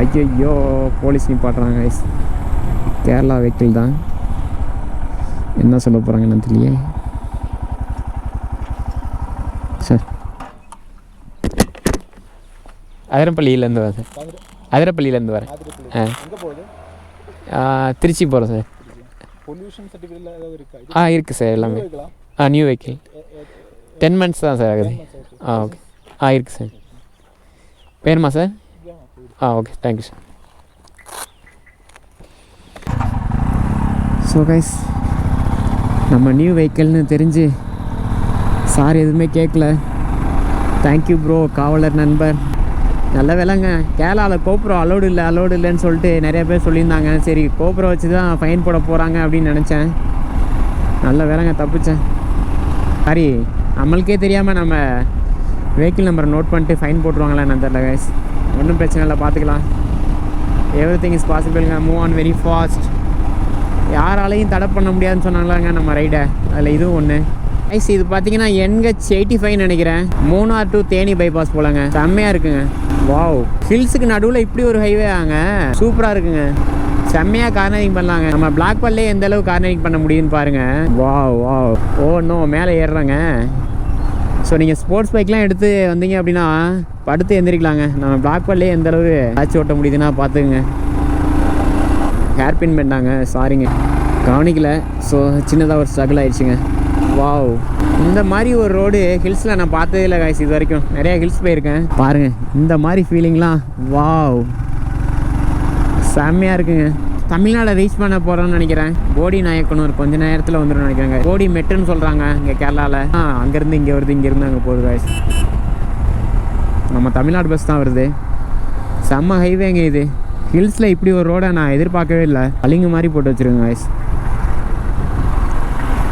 ஐயோ police நிப்பாட்டுறாங்க guys. Kerala vehicle தான், என்ன சொல்ல போகிறாங்கன்னு தெரியலையே. சார் அதிரப்பள்ளியிலேருந்து வரேன் சார். அதிரப்பள்ளியிலேருந்து வரேன். திருச்சி போகிறேன் சார். இருக்குது சார் எல்லாமே. நியூ வெஹிக்கிள் 10 months தான் சார் ஆகுது. ஓகே. இருக்குது சார். வேணுமா sir? Okay, thank you sir. So guys, நம்ம நியூ வெஹிக்கிள்னு தெரிஞ்சு சார் எதுவுமே கேட்கல. தேங்க்யூ ப்ரோ, காவலர் நண்பர். நல்ல வேலைங்க, கேரளாவில் கோப்ரோ அலோடு இல்லைன்னு சொல்லிட்டு நிறைய பேர் சொல்லியிருந்தாங்க. சரி, கோப்ரோ வச்சு தான் ஃபைன் போட போகிறாங்க அப்படின்னு நினச்சேன். நல்ல வேலைங்க, தப்பிச்சேன். சாரி, நம்மளுக்கே தெரியாமல் நம்ம வெஹிக்கிள் நம்பரை நோட் பண்ணிட்டு ஃபைன் போட்டுருவாங்களா என்னன்னு தெரியல கைஸ். ஒன்றும் பிரச்சனை இல்லை, பார்த்துக்கலாம். எவ்ரிதிங் இஸ் பாசிபிள்ங்க. Move on very fast. யாராலையும் தடை பண்ண முடியாதுன்னு சொன்னாங்களாங்க நம்ம ரைடை. அதில் இதுவும் ஒன்று கைஸ். இது பார்த்தீங்கன்னா NH85 நினைக்கிறேன். மூணார் டு தேனி பைபாஸ் போலங்க. செம்மையாக இருக்குங்க. வாவ், ஹில்ஸுக்கு நடுவில் இப்படி ஒரு ஹைவே ஆங்க, சூப்பராக இருக்குங்க. செம்மையாக கார்னரிங் பண்ணலாங்க. நம்ம பிளாக் பல்லே எந்த அளவு கார்னரிங் பண்ண முடியும்னு பாருங்கள். வாவ். ஓ நோ, மேலே ஏறுறாங்க. ஸோ நீங்கள் ஸ்போர்ட்ஸ் பைக்லாம் எடுத்து வந்தீங்க அப்படின்னா படுத்து எந்திரிக்கலாங்க. நம்ம பிளாக் பல்லே எந்த அளவு ஆச்சு ஓட்ட முடியுதுன்னா பார்த்துக்குங்க. ஹேர்பின் பண்ணாங்க, சாரிங்க கவனிக்கல. ஸோ சின்னதாக ஒரு ஸ்ட்ரகிள் ஆயிடுச்சுங்க. வாவ், இந்த மாதிரி ஒரு ரோடு ஹில்ஸில் நான் பார்த்ததே இல்லை காய்ஸ் இது வரைக்கும். நிறையா ஹில்ஸ் போயிருக்கேன், பாருங்கள் இந்த மாதிரி ஃபீலிங்லாம். வாவ், செம்மையாக இருக்குங்க. தமிழ்நாடை ரீச் பண்ண போகிறோன்னு நினைக்கிறேன். போடி நாயக்கனூர் கொஞ்ச நேரத்தில் வந்துடும் நினைக்கிறாங்க. போடி மெட்டுன்னு சொல்கிறாங்க இங்கே கேரளாவில். அங்கேருந்து இங்கே வருது, இங்கேருந்து அங்கே போகுது காய்ஸ். நம்ம தமிழ்நாடு பஸ் தான் வருது. செம்ம ஹைவேங்க இது. ஹில்ஸில் இப்படி ஒரு ரோடை நான் எதிர்பார்க்கவே இல்லை. அலிங்கு மாதிரி போட்டு வச்சுருங்க காய்ஸ்.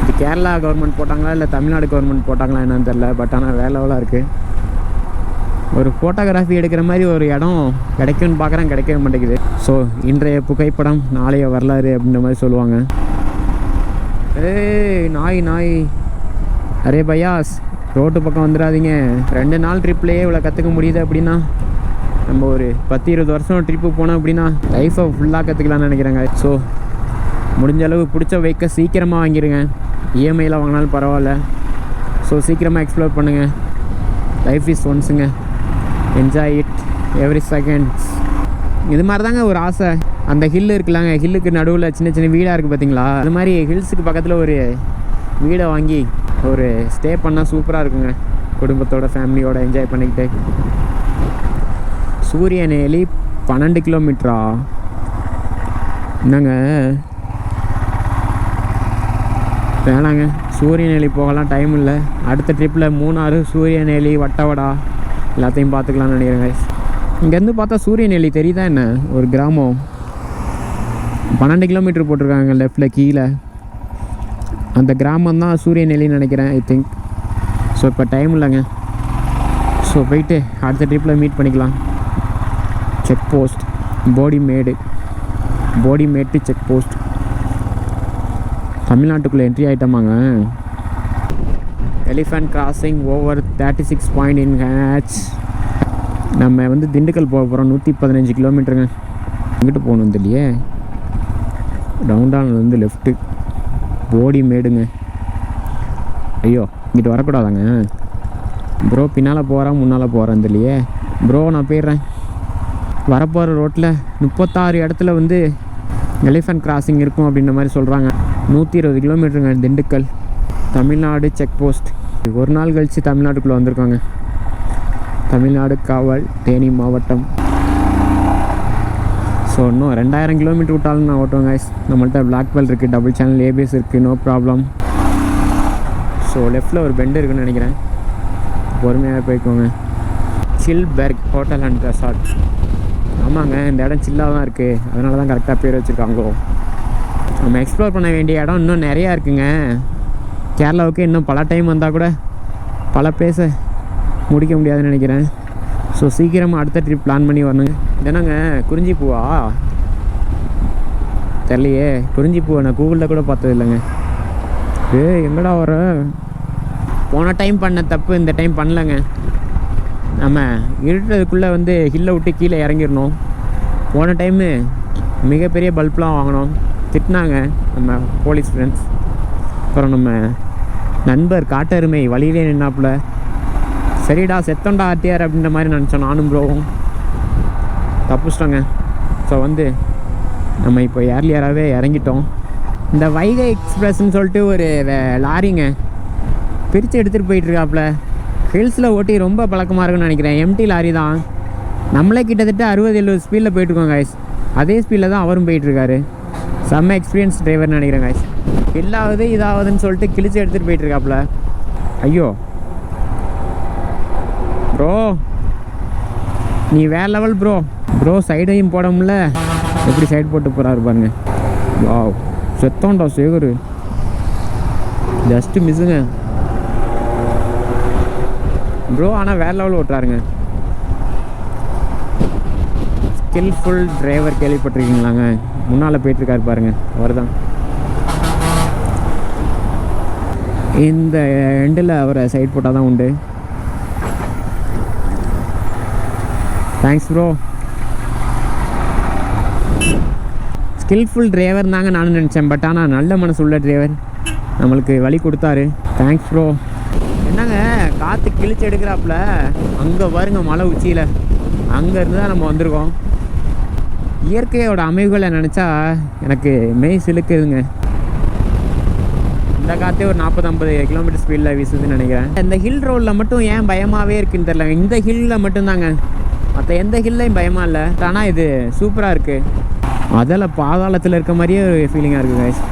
இது கேரளா கவர்மெண்ட் போட்டாங்களா இல்லை தமிழ்நாடு கவர்மெண்ட் போட்டாங்களா என்னன்னு தெரில. பட் ஆனால் வேலை லெவலாக இருக்குது. ஒரு ஃபோட்டோகிராஃபி எடுக்கிற மாதிரி ஒரு இடம் கிடைக்கும்னு பார்க்குறேன், கிடைக்கவே மாட்டேங்குது. ஸோ இன்றைய புகைப்படம் நாளைய வரலாறு அப்படின்ற மாதிரி சொல்லுவாங்க. நாய் அரே பையாஸ், ரோட்டு பக்கம் வந்துடாதீங்க. 2 நாள் ட்ரிப்லேயே இவ்வளோ கற்றுக்க முடியுது அப்படின்னா நம்ம ஒரு 10-20 வருஷம் ட்ரிப்பு போனோம் அப்படின்னா லைஃப்பை ஃபுல்லாக கற்றுக்கலான்னு நினைக்கிறேங்க. ஸோ முடிஞ்ச அளவு பிடிச்ச பைக்கை சீக்கிரமாக வாங்கிடுங்க. இஎம்ஐயில் வாங்கினாலும் பரவாயில்ல. ஸோ சீக்கிரமாக எக்ஸ்ப்ளோர் பண்ணுங்கள். லைஃப் இஸ் ஒன்ஸுங்க, என்ஜாய் இட் எவ்ரி செகண்ட்ஸ். இது மாதிரி தாங்க ஒரு ஆசை. அந்த ஹில் இருக்குல்லாங்க, ஹில்லுக்கு நடுவில் சின்ன சின்ன வீடாக இருக்குது பார்த்தீங்களா, அது மாதிரி ஹில்ஸுக்கு பக்கத்தில் ஒரு வீடை வாங்கி ஒரு ஸ்டே பண்ணால் சூப்பராக இருக்குங்க. குடும்பத்தோட ஃபேமிலியோட என்ஜாய் பண்ணிக்கிட்டு. சூரியநேலி 12 கிலோமீட்டரா? என்னங்க வேணாங்க, சூரியநேலி போகலாம், டைம் இல்லை. அடுத்த ட்ரிப்பில் மூணாறு, சூரியநேலி, வட்டவடா எல்லாத்தையும் பார்த்துக்கலான்னு நினைக்கிறேங்க. இங்கேருந்து பார்த்தா சூரியநேலி தெரியுதா என்ன? ஒரு கிராமம். 12 கிலோமீட்டர் போட்டிருக்காங்க லெஃப்டில் கீழே. அந்த கிராமம் தான் சூரியநேலின்னு நினைக்கிறேன், ஐ திங்க். ஸோ இப்போ டைம் இல்லைங்க. ஸோ போயிட்டு அடுத்த ட்ரிப்பில் மீட் பண்ணிக்கலாம். Check post Bodimettu check post. தமிழ்நாட்டுக்குள்ளே என்ட்ரி ஆகிட்டோமாங்க. எலிஃபண்ட் கிராசிங் ஓவர் 36 பாயிண்ட் இன் ஹேட்ச். நம்ம வந்து திண்டுக்கல் போக போகிறோம். 115 கிலோமீட்டருங்க. இங்கிட்டு போகணும் தெரியலையே. டவுன்டவுன்லேருந்து லெஃப்ட்டு போடிமேடுங்க. ஐயோ, இங்கிட்டு வரக்கூடாதாங்க ப்ரோ. பின்னால் போகிறேன் முன்னால் போகிறேன் தெரியலையே ப்ரோ. நான் போயிடுறேன். வரப்போகிற ரோட்டில் 36 இடத்துல வந்து எலிஃபண்ட் கிராசிங் இருக்கும் அப்படின்ற மாதிரி சொல்கிறாங்க. 120 கிலோமீட்டருங்க திண்டுக்கல் தமிழ்நாடு செக் போஸ்ட். ஒரு நாள் கழித்து தமிழ்நாட்டுக்குள்ளே வந்திருக்காங்க. தமிழ்நாடு காவல் தேனி மாவட்டம். ஸோ இன்னும் 2000 கிலோமீட்டர் விட்டாலும் நான் ஓட்டுவேன் கைஸ். நம்மள்ட்ட பிளாக் பெல் இருக்குது, டபுள் சேனல் ஏபிஎஸ் இருக்குது, நோ ப்ராப்ளம். ஸோ லெஃப்டில் ஒரு பெண்டு இருக்குன்னு நினைக்கிறேன், பொறுமையாக போய்க்கோங்க. சில்பெர்க் ஹோட்டல் அண்ட் ரெசார்ட். ஆமாங்க, இந்த இடம் சில்லாக தான் இருக்குது, அதனால தான் கரெக்டாக பேர் வச்சுருக்காங்களோ. நம்ம எக்ஸ்ப்ளோர் பண்ண வேண்டிய இடம் இன்னும் நிறையா இருக்குங்க. கேரளாவுக்கு இன்னும் பல டைம் வந்தால் கூட பல பிளேஸை முடிக்க முடியாதுன்னு நினைக்கிறேன். ஸோ சீக்கிரமாக அடுத்த ட்ரிப் பிளான் பண்ணி வரணுங்க. இதனாங்க குறிஞ்சி பூவா தெரியலையே. குறிஞ்சி பூவை நான் கூகுளில் கூட பார்த்தது இல்லைங்க. எங்கடா வர? போன டைம் பண்ண தப்பு இந்த டைம் பண்ணலைங்க. நம்ம இருட்டுறதுக்குள்ளே வந்து ஹில்லை விட்டு கீழே இறங்கிடணும். போன டைமு மிகப்பெரிய பல்ப்லாம் வாங்கினோம், திட்டினாங்க நம்ம போலீஸ் ஃப்ரெண்ட்ஸ். அப்புறம் நம்ம நண்பர் காட்டெருமை வழியிலே நின்னாப்புல, சரிடா செத்தோண்டா ஆர்டிஆர் அப்படின்ற மாதிரி நினச்சோம் நானும் ப்ரோவும். தப்புச்சிட்டோங்க. ஸோ வந்து நம்ம இப்போ ஏர்லியராகவே இறங்கிட்டோம். இந்த வைகை எக்ஸ்பிரஸ்ன்னு சொல்லிட்டு ஒரு லாரிங்க பிரித்து எடுத்துகிட்டு போயிட்டுருக்காப்புல. ஹில்ஸில் ஓட்டி ரொம்ப பழக்கமாக இருக்குன்னு நினைக்கிறேன். எம்டி லாரி தான். நம்மளே கிட்டத்தட்ட 60-70 ஸ்பீடில் போயிட்டுருக்கோம் காய்ஸ். அதே ஸ்பீடில் தான் அவரும் போயிட்டுருக்காரு. செம்ம எக்ஸ்பீரியன்ஸ் டிரைவர்னு நினைக்கிறேன் காய்ஸ். இல்லாவது இதாவதுன்னு சொல்லிட்டு கிழிச்சு எடுத்துகிட்டு போயிட்டுருக்காப்புல. ஐயோ ப்ரோ, நீ வேறு லெவல் ப்ரோ. ப்ரோ சைடையும் போட முடியல, எப்படி சைடு போட்டு போகிறாரு பாருங்க. வாவ், செத்தோண்டா சேகர், ஜஸ்ட்டு மிஸ்ஸுங்க ப்ரோ. ஆனால் வேறு லெவல் ஓட்டுறாருங்க. ஸ்கில்ஃபுல் டிரைவர் கேள்விப்பட்டிருக்கீங்களாங்க? முன்னால் போயிட்டுருக்காரு பாருங்கள், அவர் தான். இந்த எண்டில் அவரை சைட் போட்டால் தான் உண்டு. Thanks bro. ஸ்கில்ஃபுல் டிரைவர் தாங்க நானும் நினச்சேன். பட் ஆனால் நல்ல மனசு உள்ள டிரைவர், நம்மளுக்கு வழி கொடுத்தாரு. Thanks bro. என்னங்க காற்று கிழிச்சு எடுக்கிறாப்புல. அங்கே பாருங்க மலை உச்சியில், அங்கேருந்து தான் நம்ம வந்திருக்கோம். இயற்கையோட அமைவுகளை நினச்சா எனக்கு மெய் சிலுக்குதுங்க. இந்த காற்றே ஒரு 40-50 கிலோமீட்டர் ஸ்பீடில் வீசுதுன்னு நினைக்கிறேன். இந்த ஹில் ரோடில் மட்டும் ஏன் பயமாகவே இருக்குன்னு தெரில. இந்த ஹில்லில் மட்டும்தாங்க, மற்ற எந்த ஹில்லையும் பயமாக இல்லை. ஆனால் இது சூப்பராக இருக்குது. அதில் பாதாளத்தில் இருக்க மாதிரியே ஒரு ஃபீலிங்காக இருக்குது கைஸ்.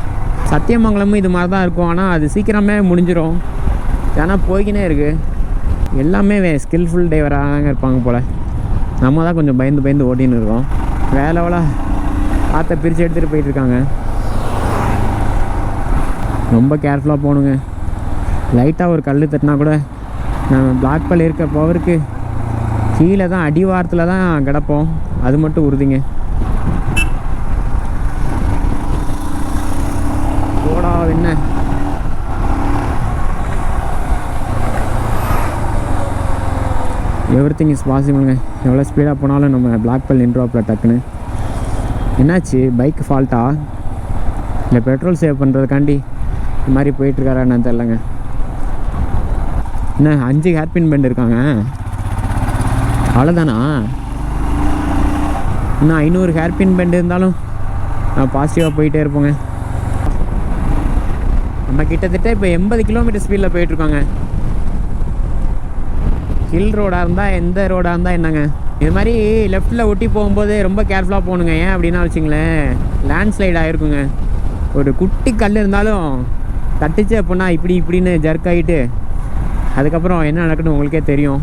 சத்தியமங்கலமும் இது மாதிரி தான் இருக்கும், ஆனால் அது சீக்கிரமே முடிஞ்சிடும். ஏன்னா போய்கினே இருக்குது. எல்லாமே ஸ்கில்ஃபுல் டிரைவராக தாங்க இருப்பாங்க போல். நம்ம தான் கொஞ்சம் பயந்து பயந்து ஓட்டின்னு இருக்கோம். வேலைவலாக காற்றை பிரித்து எடுத்துகிட்டு போயிட்டுருக்காங்க. ரொம்ப கேர்ஃபுல்லாக போகணுங்க. லைட்டாக ஒரு கல் தட்டினா கூட நம்ம பிளாக் பல் இருக்க பவருக்கு கீழே தான் அடிவாரத்தில் தான் கிடப்போம். அது மட்டும் உறுதிங்க. போடா என்ன எவ்ரி திங் இஸ் பாசிபிளுங்க. எவ்வளோ ஸ்பீடாக போனாலும் நம்ம பிளாக் பெல் நின்றுவாப்பில் டக்குன்னு. என்னாச்சு, பைக் ஃபால்ட்டா இல்லை பெட்ரோல் சேவ் பண்ணுறதுக்காண்டி இது மாதிரி போயிட்டுருக்காரா என்னன்னு தெரிலங்க. என்ன 5 ஹேர்பின் பெண்ட் இருக்காங்க, அவ்வளோதானா? இன்னும் 500 ஹேர்பின் பெண்ட் இருந்தாலும் நான் பாசிட்டிவாக போயிட்டே இருப்போங்க. நம்ம கிட்டத்தட்ட இப்போ 80 கிலோமீட்டர் ஸ்பீடில் போயிட்டுருக்காங்க. ஹில் ரோடாக இருந்தால் எந்த ரோடாக இருந்தால் என்னங்க, இது மாதிரி லெஃப்ட்டில் ஒட்டி போகும்போது ரொம்ப கேர்ஃபுல்லாக போகணுங்க. ஏன் அப்படின்னா வச்சுங்களேன், லேண்ட்ஸ்லைட் ஆகிருக்குங்க. ஒரு குட்டி கல் இருந்தாலும் தட்டுச்சு அப்படின்னா இப்படின்னு ஜர்க் ஆகிட்டு அதுக்கப்புறம் என்ன நடக்குன்னு உங்களுக்கே தெரியும்.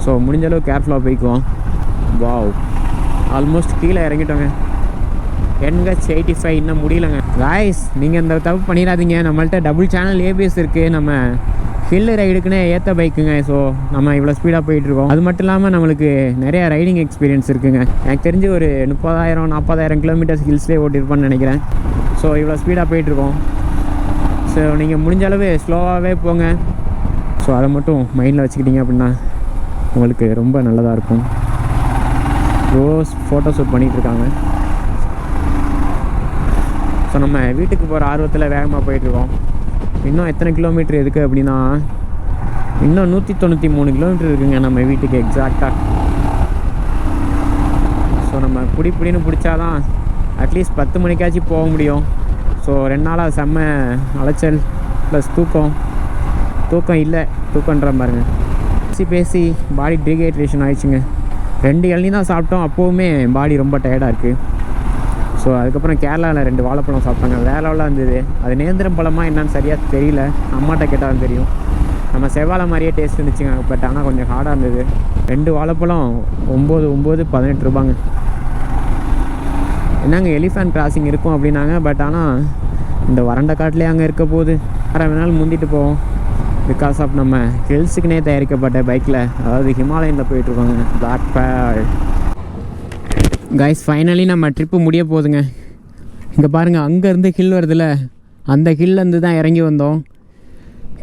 ஸோ முடிஞ்சளவு கேர்ஃபுல்லாக போய்க்குவோம். வாவ், ஆல்மோஸ்ட் கீழே இறங்கிட்டோங்க. NH 85 இன்னும் முடியலைங்க காய்ஸ். நீங்கள் இந்த தப்பு பண்ணிடாதீங்க. நம்மள்ட்ட டபுள் சேனல் ABS இருக்குது. நம்ம ஹில் ரைடுக்குன்னே ஏற்ற பைக்குங்க. ஸோ நம்ம இவ்வளோ ஸ்பீடாக போயிட்டுருக்கோம். அது மட்டும் இல்லாமல் நம்மளுக்கு நிறையா ரைடிங் எக்ஸ்பீரியன்ஸ் இருக்குங்க. எனக்கு தெரிஞ்சு ஒரு 30,000-40,000 கிலோமீட்டர்ஸ் ஹில்ஸ்லேயே ஓட்டிருப்பான்னு நினைக்கிறேன். ஸோ இவ்வளோ ஸ்பீடாக போயிட்டுருக்கோம். ஸோ நீங்கள் முடிஞ்ச அளவு ஸ்லோவாகவே போங்க. ஸோ அதை மட்டும் மைண்டில் வச்சுக்கிட்டீங்க அப்படின்னா உங்களுக்கு ரொம்ப நல்லதாக இருக்கும். ரோஸ் ஃபோட்டோ ஷூட் பண்ணிகிட்ருக்காங்க. ஸோ நம்ம வீட்டுக்கு போகிற ஆர்வத்தில் வேகமாக போயிட்டுருக்கோம். இன்னும் எத்தனை கிலோமீட்டர் இருக்குது அப்படின்னா, இன்னும் 193 கிலோமீட்டர் இருக்குங்க நம்ம வீட்டுக்கு எக்ஸாக்டாக. ஸோ நம்ம பிடின்னு பிடிச்சாதான் அட்லீஸ்ட் 10 மணிக்காச்சும் போக முடியும். ஸோ 2 நாளாக செம்ம அலைச்சல் ப்ளஸ் தூக்கம் இல்லை, தூக்கன்ற பாருங்க. பேசி பாடி டீஹைட்ரேஷன் ஆகிடுச்சுங்க. 2 இளநீ தான் சாப்பிட்டோம், அப்போவுமே பாடி ரொம்ப டயர்டாக இருக்குது. ஸோ அதுக்கப்புறம் கேரளாவில் 2 வாழைப்பழம் சாப்பிட்டாங்க. வேற லெவலாக இருந்தது. அது நேந்திரம் பழமாக என்னன்னு சரியாக தெரியல, அம்மாட்ட கேட்டாலும் தெரியும். நம்ம செவ்வாழை மாதிரியே டேஸ்ட் இருந்துச்சுங்க. பட் ஆனால் கொஞ்சம் ஹார்டாக இருந்தது. 2 வாழைப்பழம் 18 ரூபாங்க. என்னங்க எலிஃபேண்ட் கிராசிங் இருக்கும் அப்படின்னாங்க. பட் ஆனால் இந்த வறண்ட காட்டிலே அங்கே இருக்க போது வேறு வேணாலும் முந்திட்டு போவோம். பிகாஸ் ஆஃப் நம்ம ஹில்ஸுக்குனே தயாரிக்கப்பட்ட பைக்கில், அதாவது ஹிமாலயனில் போயிட்டுருக்கோங்க. Black pearl guys. ஃபைனலி நம்ம ட்ரிப்பு முடிய போகுதுங்க. இங்கே பாருங்கள், அங்கேருந்து ஹில் வருதுல்ல, அந்த ஹில்லேருந்து தான் இறங்கி வந்தோம்.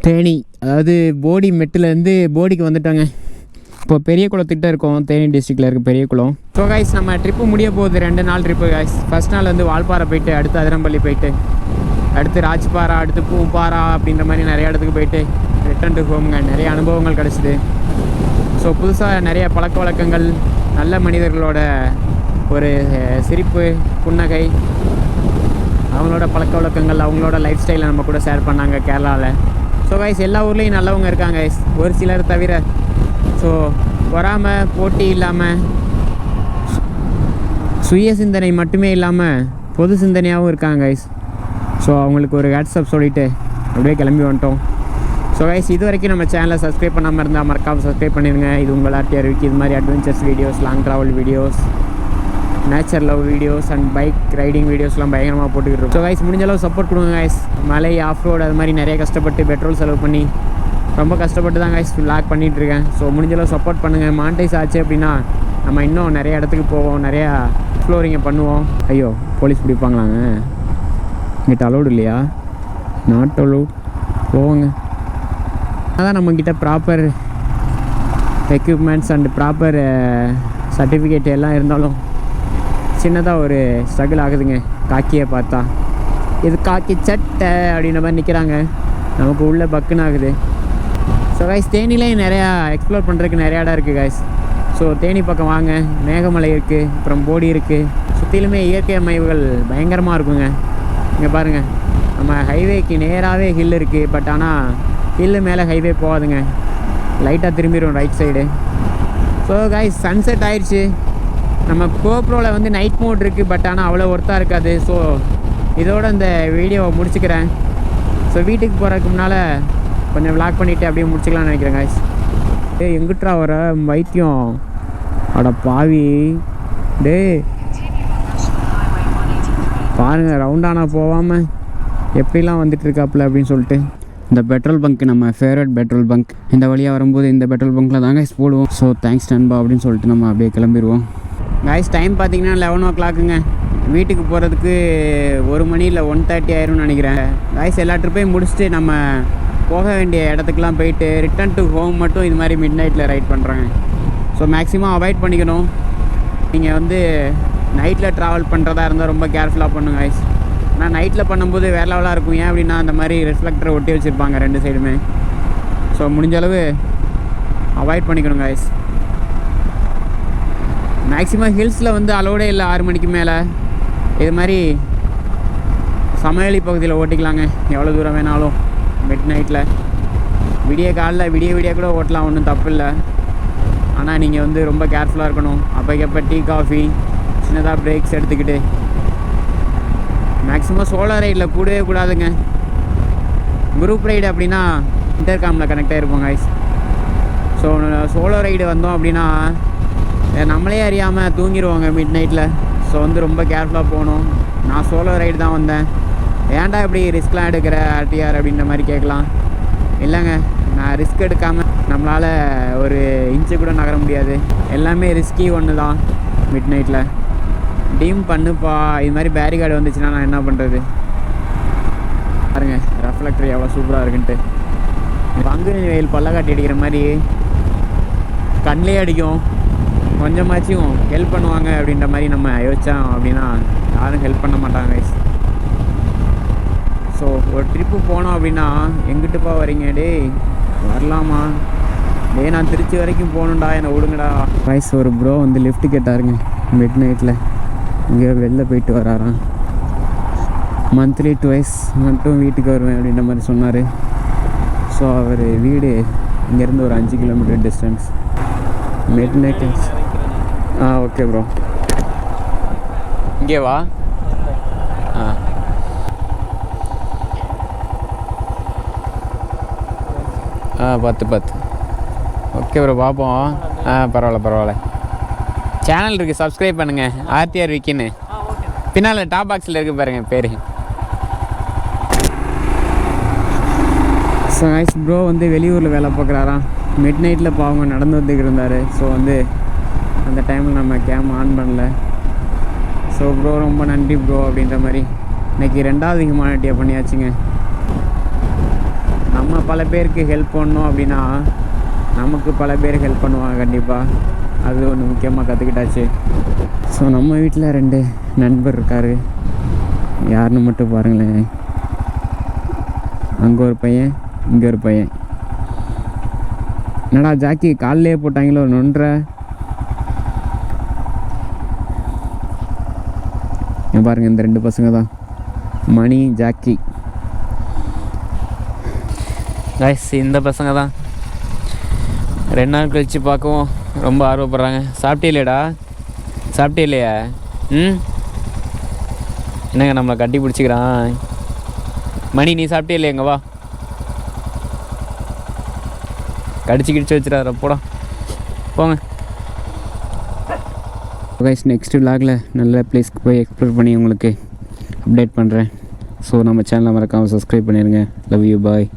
தேனி, அதாவது போடி மெட்டிலேருந்து போடிக்கு வந்துட்டோங்க. இப்போ பெரிய குளத்திட்ட இருக்கோம், தேனி டிஸ்ட்ரிக்டில் இருக்குது பெரிய குளம். ஸோ கைஸ் நம்ம ட்ரிப்பு முடிய போகுது, 2 நாள் ட்ரிப்பு கைஸ். ஃபஸ்ட் நாள் வந்து வால்பாறை போயிட்டு, அடுத்து அதிரம்பள்ளி போயிட்டு, அடுத்து ராஜ்பாரா, அடுத்து பூம்பாரா அப்படின்ற மாதிரி நிறைய இடத்துக்கு போயிட்டு ரிட்டர்ன் டு ஹோம்ங்க. நிறைய அனுபவங்கள் கிடச்சிது. ஸோ புதுசாக நிறைய பழக்க வழக்கங்கள், நல்ல மனிதர்களோட ஒரு சிரிப்பு, புன்னகை, அவங்களோட பழக்க வழக்கங்கள், அவங்களோட லைஃப் ஸ்டைலை நம்ம கூட ஷேர் பண்ணாங்க கேரளாவில். ஸோ கைஸ் எல்லா ஊர்லேயும் நல்லவங்க இருக்காங்க கைஸ், ஒரு சிலர் தவிர. ஸோ வராமல் போட்டி இல்லாமல், சுய சிந்தனை மட்டுமே இல்லாமல் பொது சிந்தனையாகவும் இருக்காங்க கைஸ். ஸோ அவங்களுக்கு ஒரு வாட்ஸ்அப் சொல்லிவிட்டு அப்படியே கிளம்பி வந்துட்டோம். ஸோ கைஸ் இது வரைக்கும் நம்ம சேனலை சப்ஸ்கிரைப் பண்ணாமல் இருந்தால் மறக்காமல் சப்ஸ்கிரைப் பண்ணிடுங்க. இது உங்கள் ஆர்டிஆர் விக்கி. இது மாதிரி adventures videos, long travel videos, nature love videos and bike riding வீடியோஸ்லாம் பயங்கரமாக போட்டுக்கிட்டு இருக்கோம். ஸோ கைஸ் முடிஞ்சளவு சப்போர்ட் கொடுங்க கைஸ். மலை, ஆஃப் ரோடு அது மாதிரி நிறைய கஷ்டப்பட்டு பெட்ரோல் செலவு பண்ணி ரொம்ப கஷ்டப்பட்டு தான் கைஸ் வ்ளாக் பண்ணிகிட்ருக்கேன். ஸோ முடிஞ்சளவு சப்போர்ட் பண்ணுங்கள். மானிட்டைஸ் ஆச்சு அப்படின்னா நம்ம இன்னும் நிறைய இடத்துக்கு போவோம், நிறையா எக்ஸ்ப்ளோரிங்கை பண்ணுவோம். ஐயோ போலீஸ் பிடிப்பாங்களாங்க, இங்கிட்ட அலோடு இல்லையா? Not allowed. போவோங்க. அதான் நம்மக்கிட்ட proper equipments and proper certificate எல்லாம் இருந்தாலும் சின்னதாக ஒரு ஸ்ட்ரகிள் ஆகுதுங்க. காக்கியை பார்த்தா இது காக்கி சட்டை அப்படின்ற மாதிரி நிற்கிறாங்க, நமக்கு உள்ளே பக்குன்னு ஆகுது. ஸோ கைஸ் தேனிலையும் நிறையா எக்ஸ்ப்ளோர் பண்ணுறதுக்கு நிறையா இடம் இருக்குது கைஸ். ஸோ தேனி பக்கம் வாங்க, மேகமலை இருக்குது, அப்புறம் போடி இருக்குது. சுற்றிலுமே இயற்கை அமைவுகள் பயங்கரமாக இருக்குங்க. இங்கே பாருங்கள், நம்ம ஹைவேக்கு நேராகவே ஹில் இருக்குது. பட் ஆனால் ஹில்லு மேலே ஹைவே போகாதுங்க, லைட்டாக திரும்பிடும் right side. So guys sunset ஆயிடுச்சு. நம்ம கோப்ரோவில் வந்து நைட் மோட் இருக்குது, பட் ஆனால் அவ்வளோ ஒர்த்தாக இருக்காது. ஸோ இதோட இந்த வீடியோவை முடிச்சுக்கிறேன். ஸோ வீட்டுக்கு போகிறதுக்கு முன்னால் கொஞ்சம் விளாக் பண்ணிவிட்டு அப்படியே முடிச்சுக்கலாம்னு நினைக்கிறேன் கைஸ். எங்கிட்டா வர வைத்தியம், அட பாவி டே பாருங்கள், ரவுண்டானா போகாமல் எப்படிலாம் வந்துட்டுருக்காப்புல அப்படின்னு சொல்லிட்டு. இந்த பெட்ரோல் பங்க் நம்ம ஃபேவரட் பெட்ரோல் பங்க். இந்த வழியாக வரும்போது இந்த பெட்ரோல் பங்க்கில் தான் கைஸ் போடுவோம். ஸோ தேங்க்ஸ் நண்பா அப்படின்னு சொல்லிட்டு நம்ம அப்படியே கிளம்பிடுவோம் கைஸ். டைம் பார்த்தீங்கன்னா 11 o'clockங்க. வீட்டுக்கு போகிறதுக்கு 1 மணி இல்லை 1:30 ஆயிரும்னு நினைக்கிறேன் கைஸ். எல்லா ட்ரிப்பையும் முடிச்சுட்டு நம்ம போக வேண்டிய இடத்துக்குலாம் போயிட்டு ரிட்டன் டு ஹோம் மட்டும் இது மாதிரி மிட் நைட்டில் ரைட் பண்ணுறாங்க. ஸோ மேக்ஸிமம் அவாய்ட் பண்ணிக்கணும். நீங்கள் வந்து நைட்டில் ட்ராவல் பண்ணுறதா இருந்தால் ரொம்ப கேர்ஃபுல்லாக பண்ணுங்க கைஸ். ஆனால் நைட்டில் பண்ணும்போது வேறு லெவலாக இருக்கும். ஏன் அப்படின்னா அந்த மாதிரி ரிஃப்ளெக்டரை ஒட்டி வச்சுருப்பாங்க 2 சைடுமே. ஸோ முடிஞ்சளவு அவாய்ட் பண்ணிக்கணும் கைஸ். மேக்ஸிமம் ஹில்ஸில் வந்து அலோடே இல்லை 6 மணிக்கு மேலே. இது மாதிரி சமையலி பகுதியில் ஓட்டிக்கலாங்க எவ்வளோ தூரம் வேணாலும். மிட் நைட்டில் விடிய காலில் விடிய கூட ஓட்டலாம், ஒன்றும் தப்பு இல்லை. ஆனால் நீங்கள் வந்து ரொம்ப கேர்ஃபுல்லாக இருக்கணும். அப்போக்கப்போ டீ காஃபி சின்னதாக பிரேக்ஸ் எடுத்துக்கிட்டு. மேக்ஸிமம் சோலோ ரைடில் கூடவே கூடாதுங்க. குரூப் ரைடு அப்படின்னா இன்டர்காமில் கனெக்ட் ஆகிருப்போம் கைஸ். ஸோ சோலோ ரைடு வந்தோம் அப்படின்னா நம்மளே அறியாமல் தூங்கிடுவாங்க மிட் நைட்டில். ஸோ வந்து ரொம்ப கேர்ஃபுல்லாக போகணும். நான் சோலோ ரைடு தான் வந்தேன். ஏன்டா இப்படி ரிஸ்க்லாம் எடுக்கிற ஆர்டிஆர் அப்படின்ற மாதிரி கேட்கலாம். இல்லைங்க, நான் ரிஸ்க் எடுக்காமல் நம்மளால் ஒரு இன்ச்சு கூட நகர முடியாது. எல்லாமே ரிஸ்கி ஒன்று தான் மிட் நைட்டில். டீம் பண்ணுப்பா, இது மாதிரி பேரிகார்டு வந்துச்சுன்னா நான் என்ன பண்ணுறது? பாருங்கள் ரெஃப்ளெக்டர் எவ்வளோ சூப்பராக இருக்குன்ட்டு. பங்குனி வெயில் பல்ல காட்டி அடிக்கிற மாதிரி கண்ணிலே அடிக்கும். கொஞ்சமாச்சும் ஹெல்ப் பண்ணுவாங்க அப்படின்ற மாதிரி நம்ம யோசித்தோம் அப்படின்னா யாரும் ஹெல்ப் பண்ண மாட்டாங்க கைஸ். ஸோ ஒரு ட்ரிப்பு போனோம் அப்படின்னா எங்கிட்டுப்பா வரீங்க? டே வரலாமா? டே நான் திருச்சி வரைக்கும் போகணுண்டா, என்னை விடுங்கடா கைஸ். ஒரு ப்ரோ வந்து லிஃப்ட் கேட்டாருங்க மிட் நைட்டில். இங்கே வெளில போயிட்டு வராராம். மந்த்லி 2 மட்டும் வீட்டுக்கு வருவேன் அப்படின்ற மாதிரி சொன்னார். ஸோ அவர் வீடு இங்கேருந்து ஒரு 5 kilometre distance. Mid night. Okay bro, இங்கே வா. 10 ஓகே ப்ரோ, பார்ப்போம். பரவாயில்ல. சேனல் இருக்குது, சப்ஸ்கிரைப் பண்ணுங்கள். ஆர்டிஆர் விக்கின்னு பின்னால் டாப் பாக்ஸில் இருக்குது பாருங்கள் பேர். ஸோ கைஸ் ப்ரோ வந்து வெளியூரில் வேலை பார்க்குறாராம். மிட் நைட்டில் பாவங்க நடந்து வந்துக்கிட்டு இருந்தார். ஸோ வந்து அந்த டைமில் நம்ம கேம் ஆன் பண்ணல. ஸோ ப்ரோ ரொம்ப நன்றி ப்ரோ அப்படின்ற மாதிரி இன்றைக்கி 2வது ஹியூமானிட்டியாக பண்ணியாச்சுங்க. நம்ம பல பேருக்கு ஹெல்ப் பண்ணோம் அப்படின்னா நமக்கு பல பேர் ஹெல்ப் பண்ணுவாங்க கண்டிப்பாக. அது ஒன்று முக்கியமாக கற்றுக்கிட்டாச்சு. ஸோ நம்ம வீட்டில் 2 நண்பர் இருக்கார். யாருன்னு மட்டும் பாருங்களேன். அங்கே ஒரு பையன், இங்கே ஒரு பையன். என்னடா ஜாக்கி காலையிலே போட்டாங்களோ நொன்ற. பாருங்கள் இந்த 2 பசங்க தான், மணி, ஜாக்கி. கைஸ் இந்த பசங்க தான் 2 நாள் கழித்து பார்க்கவும் ரொம்ப ஆர்வப்படுறாங்க. சாப்பிட்டே இல்லையடா? சாப்பிட்டே இல்லையா? என்னங்க நம்மளை கட்டி பிடிச்சிக்கிறான். மணி நீ சாப்பிட்டே இல்லையங்க? வா, கடிச்சு கிடிச்சு வச்சுடாத போடா, போங்க. கைஸ் நெக்ஸ்ட் விலாகில் நல்ல பிளேஸ்க்கு போய் எக்ஸ்ப்ளோர் பண்ணி உங்களுக்கு அப்டேட் பண்ணுறேன். ஸோ நம்ம சேனலை மறக்காமல் சப்ஸ்கிரைப் பண்ணிடுங்க. Love you, bye.